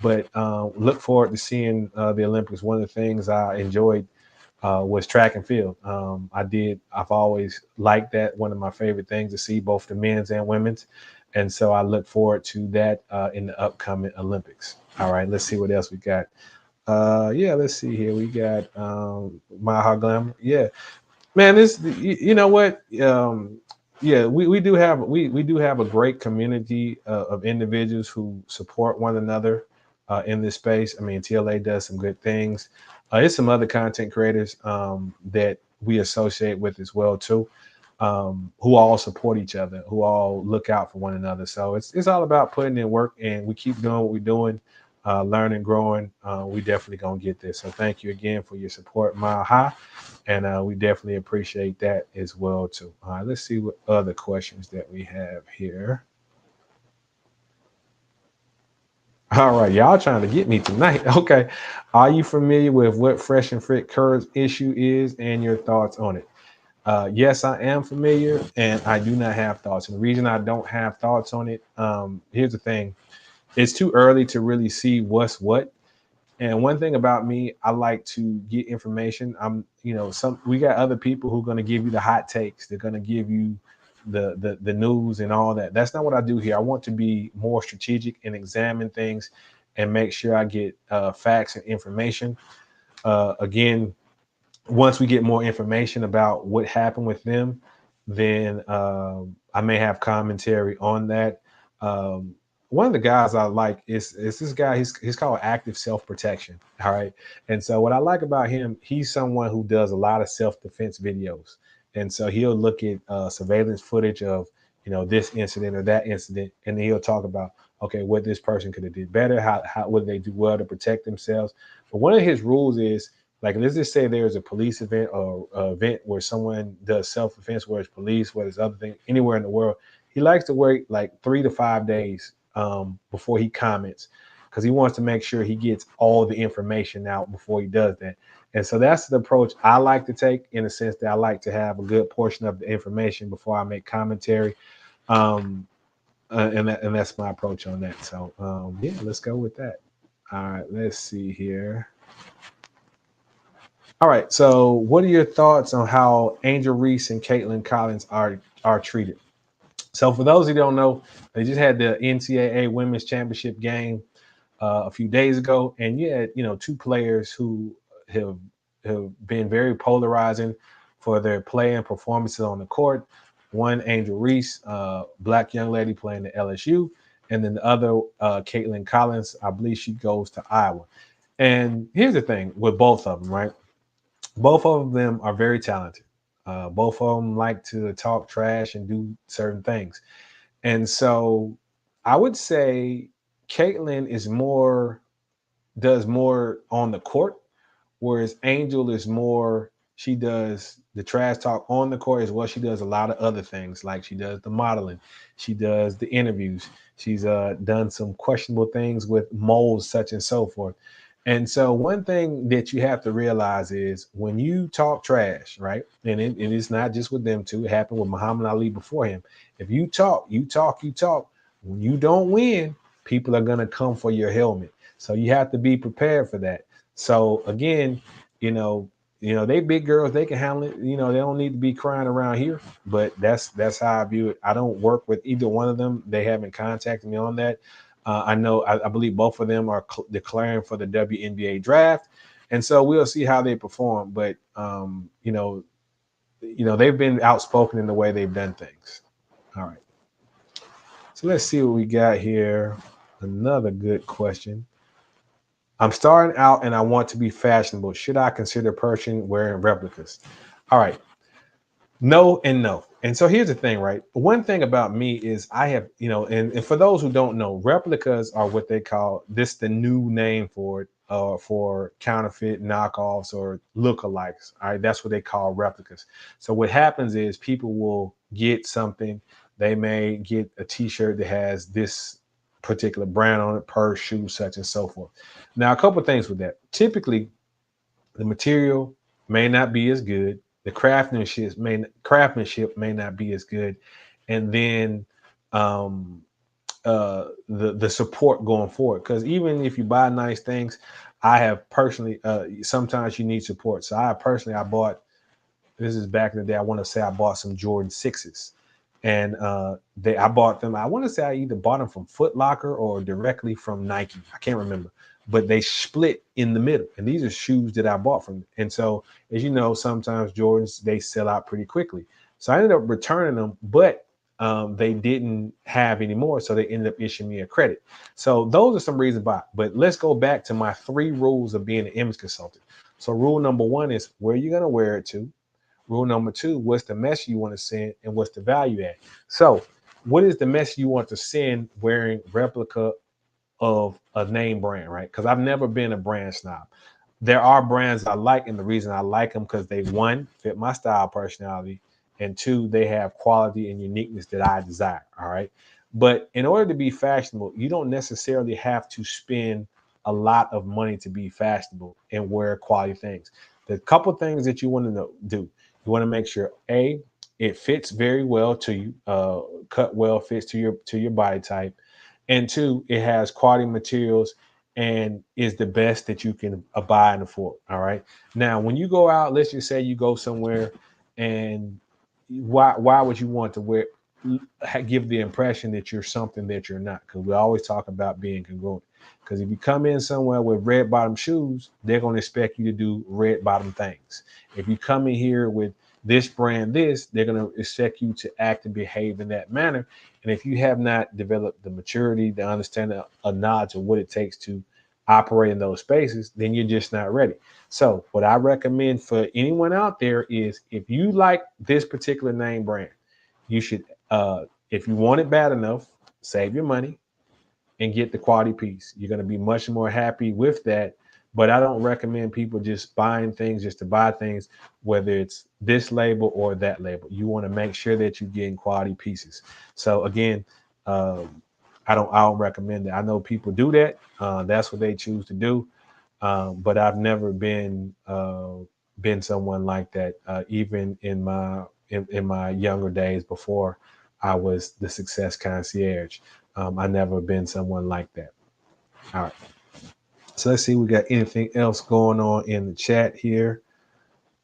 But look forward to seeing the Olympics. One of the things I enjoyed was track and field. I've always liked that. One of my favorite things to see, both the men's and women's. And so I look forward to that in the upcoming Olympics. All right, let's see what else we got. Yeah, let's see here. We got Maha Glamour. Yeah, man, you know what? Yeah, we do have we do have a great community of individuals who support one another in this space. I mean, TLA does some good things. There's some other content creators that we associate with as well too, who all support each other, who all look out for one another. So it's all about putting in work, and we keep doing what we're doing, learning, growing. We definitely gonna get this. So thank you again for your support, Mile High, and we definitely appreciate that as well too. All right, let's see what other questions that we have here. All right, y'all trying to get me tonight. Okay. Are you familiar with what Fresh and Fit Curves issue is and your thoughts on it? Yes, I am familiar, and I do not have thoughts. And the reason I don't have thoughts on it, here's the thing: it's too early to really see what's what. And one thing about me, I like to get information. Some we got other people who are going to give you the hot takes. They're going to give you the news and all that. That's not what I do here. I want to be more strategic and examine things and make sure I get facts and information. Again, once we get more information about what happened with them, then I may have commentary on that. Um, One of the guys I like is this guy. He's called Active Self Protection. All right, and so what I like about him, he's someone who does a lot of self defense videos, and so he'll look at surveillance footage of this incident or that incident, and then he'll talk about okay what this person could have did better, how would they do well to protect themselves. But one of his rules is like, let's just say there's a police event or event where someone does self-defense, whether it's police, whether it's other things, anywhere in the world. he likes to wait like 3 to 5 days before he comments, because he wants to make sure he gets all the information out before he does that. And so that's the approach I like to take, in the sense that I like to have a good portion of the information before I make commentary. Um, and that's my approach on that. So yeah, let's go with that. All right, let's see here. All right, so what are your thoughts on how Angel Reese and Caitlin Collins are treated? So for those who don't know, they just had the NCAA Women's Championship game a few days ago, and you had, two players who have have been very polarizing for their play and performances on the court. One, Angel Reese, black young lady playing at LSU, and then the other, Caitlin Collins. I believe she goes to Iowa. And here's the thing with both of them, right? Both of them are very talented. Both of them like to talk trash and do certain things. And so I would say Caitlin does more on the court, whereas Angel is more, she does the trash talk on the court as well. She does a lot of other things, like she does the modeling, she does the interviews, she's done some questionable things with moles, such and so forth. And so one thing that you have to realize is when you talk trash, right? And it is not just with them two. It happened with Muhammad Ali before him. If you talk, you talk, you talk. When you don't win, people are gonna come for your helmet. So you have to be prepared for that. So again, you know, they big girls, they can handle it. They don't need to be crying around here. But that's how I view it. I don't work with either one of them. They haven't contacted me on that. I know, I believe both of them are declaring for the WNBA draft, and so we'll see how they perform. But they've been outspoken in the way they've done things. All right, so let's see what we got here. Another good question. I'm starting out and I want to be fashionable. Should I consider purchasing wearing replicas? All right. No and no. And so here's the thing, right? One thing about me is I have, and for those who don't know, replicas are what they call this, the new name for it, for counterfeit knockoffs or lookalikes. All right. That's what they call replicas. So what happens is people will get something. They may get a t-shirt that has this particular brand on it, purse, shoe, such and so forth. Now, a couple of things with that. Typically, the material may not be as good. The craftsmanship may not be as good, and then um, the support going forward. Because even if you buy nice things, I have personally, sometimes you need support. So I bought, this is back in the day, I want to say I bought some Jordan 6s. And I bought them. I want to say I either bought them from Foot Locker or directly from Nike. I can't remember, but they split in the middle. And these are shoes that I bought from. And so, as you know, sometimes Jordans, they sell out pretty quickly. So I ended up returning them, but they didn't have any more. So they ended up issuing me a credit. So those are some reasons why. But let's go back to my 3 rules of being an image consultant. So rule number 1 is where you're going to wear it to. Rule number 2, what's the message you want to send and what's the value add? So what is the message you want to send wearing replica of a name brand, right? Because I've never been a brand snob. There are brands I like, and the reason I like them because they, 1, fit my style personality, and 2, they have quality and uniqueness that I desire. All right. But in order to be fashionable, you don't necessarily have to spend a lot of money to be fashionable and wear quality things. The couple things that you want to do, you want to make sure it fits very well to you, cut well, fits to your body type, and 2, it has quality materials and is the best that you can buy and afford. All right. Now, when you go out, let's just say you go somewhere, and why would you want to give the impression that you're something that you're not? Because we always talk about being congruent. Because if you come in somewhere with red bottom shoes, they're going to expect you to do red bottom things. If you come in here with this brand, they're going to expect you to act and behave in that manner. And if you have not developed the maturity, the understanding, a knowledge of what it takes to operate in those spaces, then you're just not ready. So what I recommend for anyone out there is, if you like this particular name brand, you should, if you want it bad enough, save your money and get the quality piece. You're going to be much more happy with that But I don't recommend people just buying things just to buy things, whether it's this label or that label. You want to make sure that you're getting quality pieces. So again, I don't recommend that. I know people do that. That's what they choose to do. But I've never been someone like that. Even in my younger days before I was the success concierge, I never been someone like that. All right. So let's see, we got anything else going on in the chat here.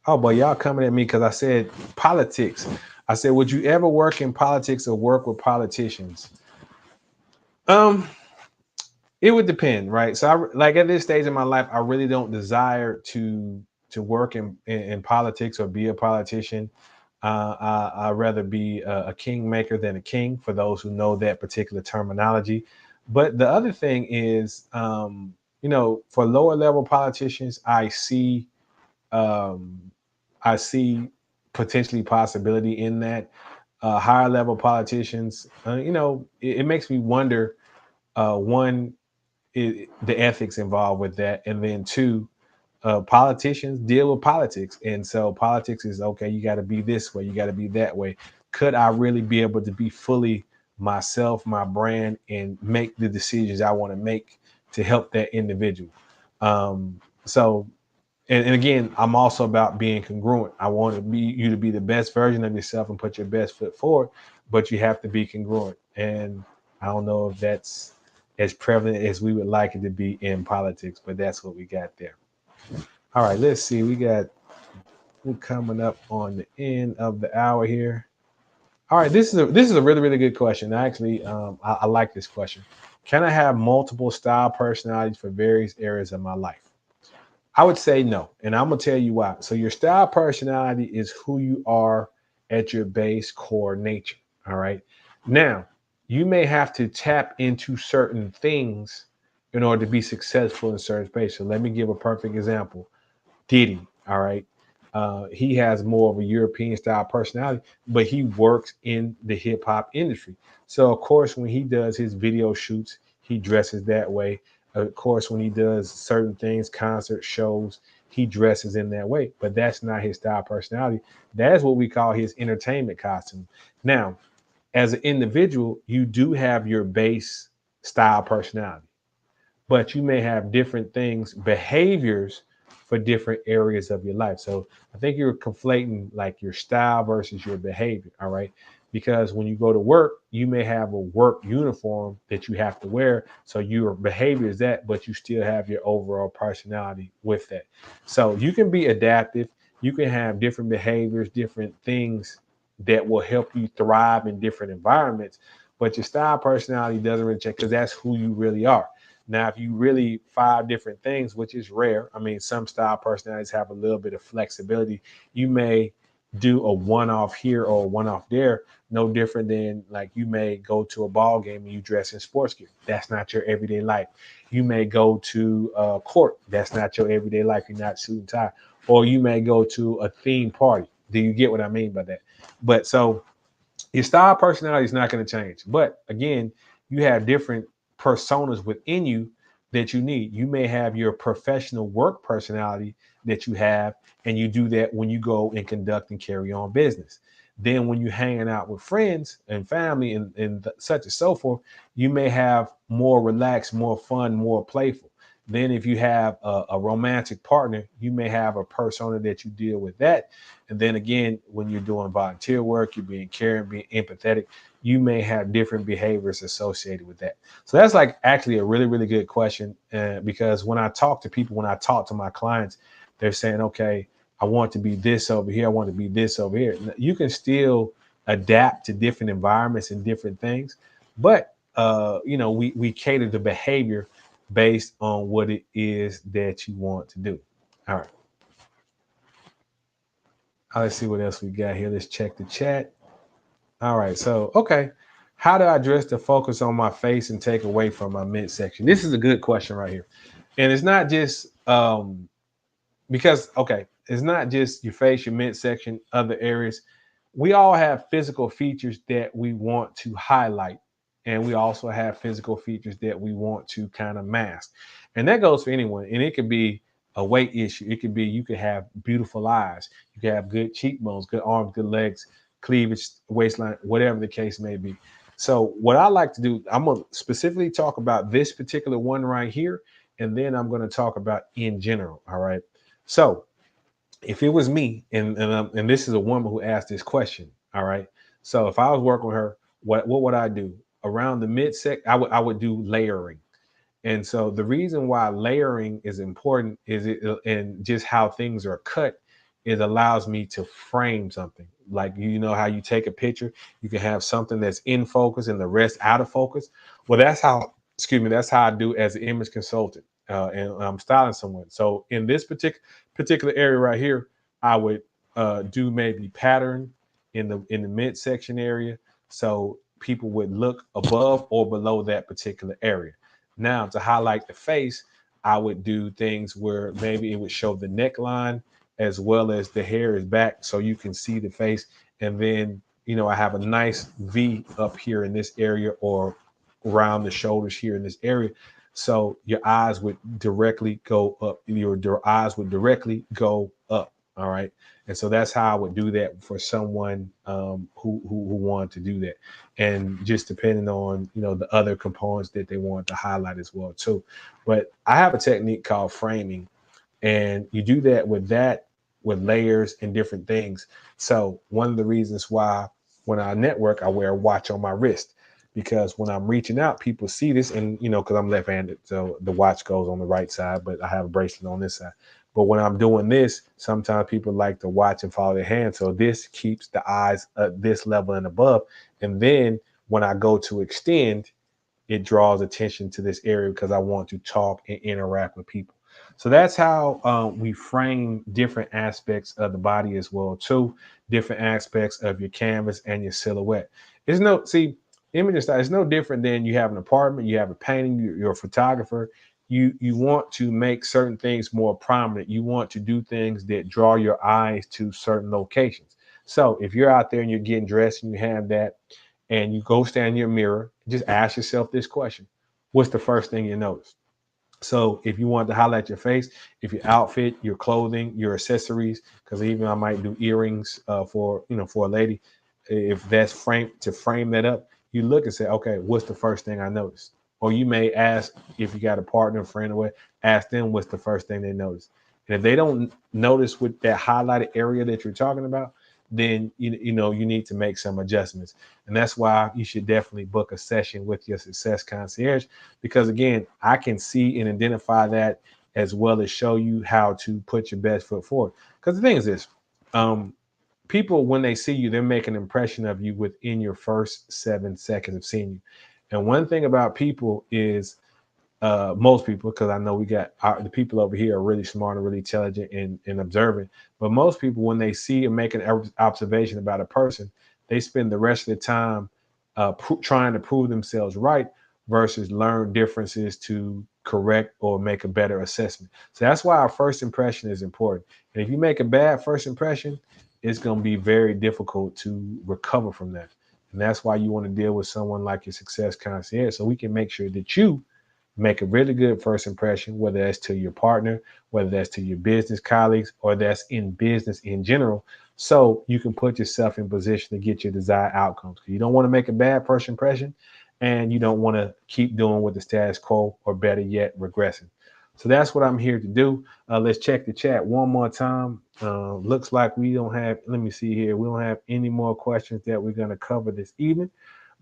Oh boy, y'all coming at me because I said politics. I said, would you ever work in politics or work with politicians? Um, it would depend, right? So, like at this stage in my life, I really don't desire to work in politics or be a politician. I'd rather be a kingmaker than a king, for those who know that particular terminology. But the other thing is, for lower level politicians, um, I see potentially possibility in that. Higher level politicians, it makes me wonder. One, the ethics involved with that, and then two, politicians deal with politics, and so politics is okay. You got to be this way, you got to be that way. Could I really be able to be fully myself, my brand, and make the decisions I want to make to help that individual? So and again, I'm also about being congruent. I want to be you to be the best version of yourself and put your best foot forward, but you have to be congruent. And I don't know if that's as prevalent as we would like it to be in politics, but that's what we got there. All right, let's see. We're coming up on the end of the hour here. All right, this is a really really good question. Actually, I like this question. Can I have multiple style personalities for various areas of my life? I would say no, and I'm gonna tell you why. So your style personality is who you are at your base core nature. All right. Now, you may have to tap into certain things in order to be successful in certain space. So let me give a perfect example. Diddy, all right. He has more of a European style personality, but he works in the hip hop industry. So, of course, when he does his video shoots, he dresses that way. Of course, when he does certain things, concert shows, he dresses in that way. But that's not his style personality. That's what we call his entertainment costume. Now, as an individual, you do have your base style personality, but you may have different things, behaviors for different areas of your life. So I think you're conflating like your style versus your behavior. All right. Because when you go to work, you may have a work uniform that you have to wear. So your behavior is that, but you still have your overall personality with that. So you can be adaptive. You can have different behaviors, different things that will help you thrive in different environments. But your style personality doesn't really change because that's who you really are. Now, if you really five different things, which is rare, I mean, some style personalities have a little bit of flexibility. You may do a one-off here or a one-off there, no different than like you may go to a ball game and you dress in sports gear. That's not your everyday life. You may go to a court. That's not your everyday life. You're not suit and tie. Or you may go to a theme party. Do you get what I mean by that? But so your style personality is not going to change. But again, you have different personas within you that you need. You may have your professional work personality that you have, and you do that when you go and conduct and carry on business. Then when you're hanging out with friends and family and such and so forth, you may have more relaxed, more fun, more playful. Then if you have a romantic partner, you may have a persona that you deal with that. And then again, when you're doing volunteer work, you're being caring, being empathetic, you may have different behaviors associated with that. So that's like actually a really, really good question. Because when I talk to people, when I talk to my clients, they're saying, okay, I want to be this over here. I want to be this over here. You can still adapt to different environments and different things, but we cater the behavior based on what it is that you want to do. All right. Let's see what else we got here. Let's check the chat. All right. So, okay. How do I address the focus on my face and take away from my midsection? This is a good question right here. And it's not just because, okay, it's not just your face, your midsection, other areas. We all have physical features that we want to highlight and we also have physical features that we want to kind of mask. And that goes for anyone. And it could be a weight issue. It could be you could have beautiful eyes, you could have good cheekbones, good arms, good legs, cleavage, waistline, whatever the case may be. So what I like to do, I'm gonna specifically talk about this particular one right here, and then I'm gonna talk about in general. All right. So if it was me, and this is a woman who asked this question, all right. So if I was working with her, what would I do around the midsection? I would do layering. And so the reason why layering is important is it and just how things are cut, it allows me to frame something. Like you know how you take a picture, you can have something that's in focus and the rest out of focus. Well, that's how, excuse me, that's how I do as an image consultant. And I'm styling someone. So in this particular area right here, I would do maybe pattern in the midsection area, so people would look above or below that particular area. Now, to highlight the face, I would do things where maybe it would show the neckline as well as the hair is back so you can see the face. And then, I have a nice V up here in this area or around the shoulders here in this area. So your eyes would directly go up. Your eyes would directly go up. All right. And so that's how I would do that for someone who wanted to do that, and just depending on the other components that they want to highlight as well too. But I have a technique called framing, and you do that with layers and different things. So one of the reasons why when I network I wear a watch on my wrist, because when I'm reaching out people see this, and because I'm left-handed, so the watch goes on the right side but I have a bracelet on this side. But when I'm doing this, sometimes people like to watch and follow their hand, so this keeps the eyes at this level and above. And then when I go to extend, it draws attention to this area because I want to talk and interact with people. So that's how we frame different aspects of the body as well too, different aspects of your canvas and your silhouette. It's no see image style. It's no different than you have an apartment, you have a painting, you're a photographer. You want to make certain things more prominent. You want to do things that draw your eyes to certain locations. So if you're out there and you're getting dressed and you have that, and you go stand in your mirror, just ask yourself this question: what's the first thing you notice? So if you want to highlight your face, if your outfit, your clothing, your accessories, because even I might do earrings for a lady, if that's frame that up, you look and say, okay, what's the first thing I noticed? Or you may ask, if you got a partner, a friend, or what, ask them what's the first thing they notice. And if they don't notice with that highlighted area that you're talking about, then you need to make some adjustments. And that's why you should definitely book a session with your success concierge, because again, I can see and identify that as well as show you how to put your best foot forward. Because the thing is this, um, people, when they see you, they're making an impression of you within your first 7 seconds of seeing you. And one thing about people is, most people, because I know the people over here are really smart and really intelligent and observant. But most people, when they see and make an observation about a person, they spend the rest of the time trying to prove themselves right versus learn differences to correct or make a better assessment. So that's why our first impression is important. And if you make a bad first impression, it's going to be very difficult to recover from that. And that's why you want to deal with someone like your success concierge, so we can make sure that you make a really good first impression, whether that's to your partner, whether that's to your business colleagues, or that's in business in general, so you can put yourself in position to get your desired outcomes. You don't want to make a bad first impression, and you don't want to keep doing with the status quo, or better yet, regressing. So that's what I'm here to do. Let's check the chat one more time. Looks like we don't have, let me see here, we don't have any more questions that we're going to cover this evening.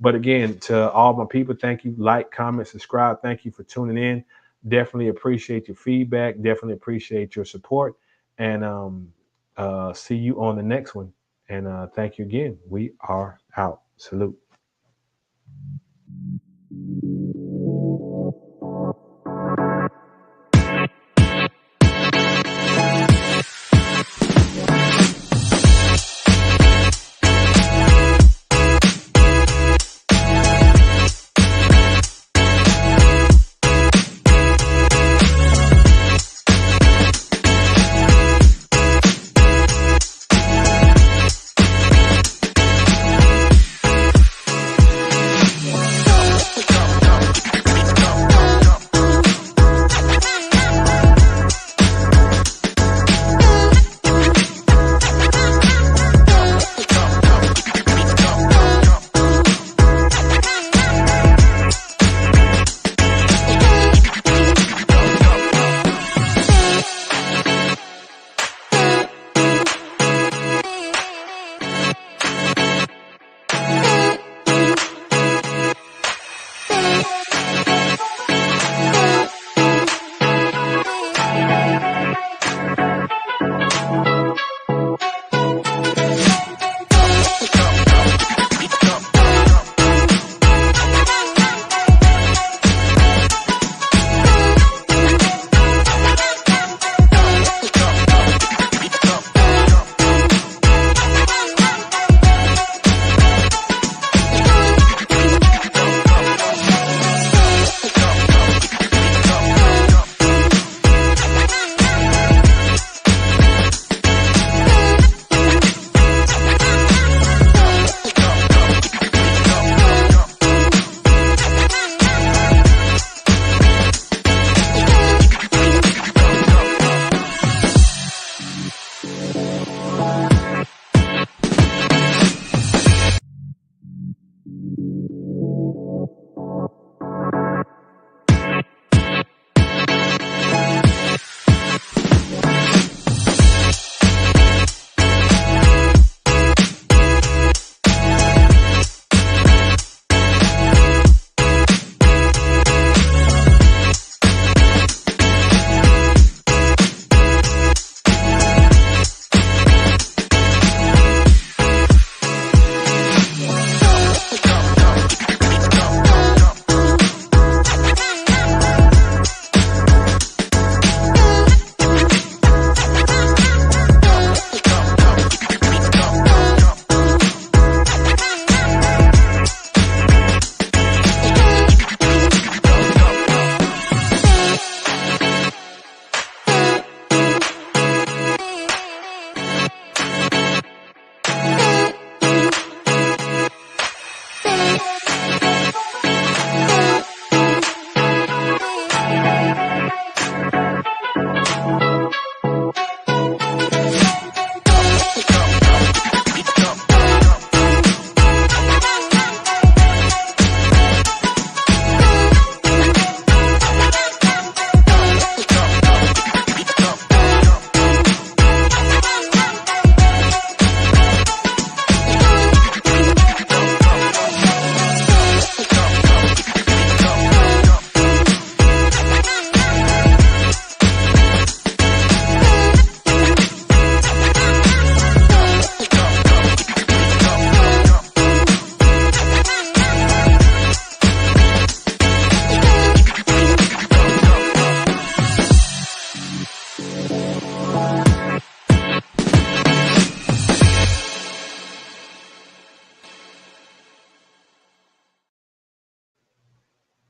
But again, to all my people, thank you. Like, comment, subscribe. Thank you for tuning in. Definitely appreciate your feedback. Definitely appreciate your support. And see you on the next one. And thank you again. We are out. Salute.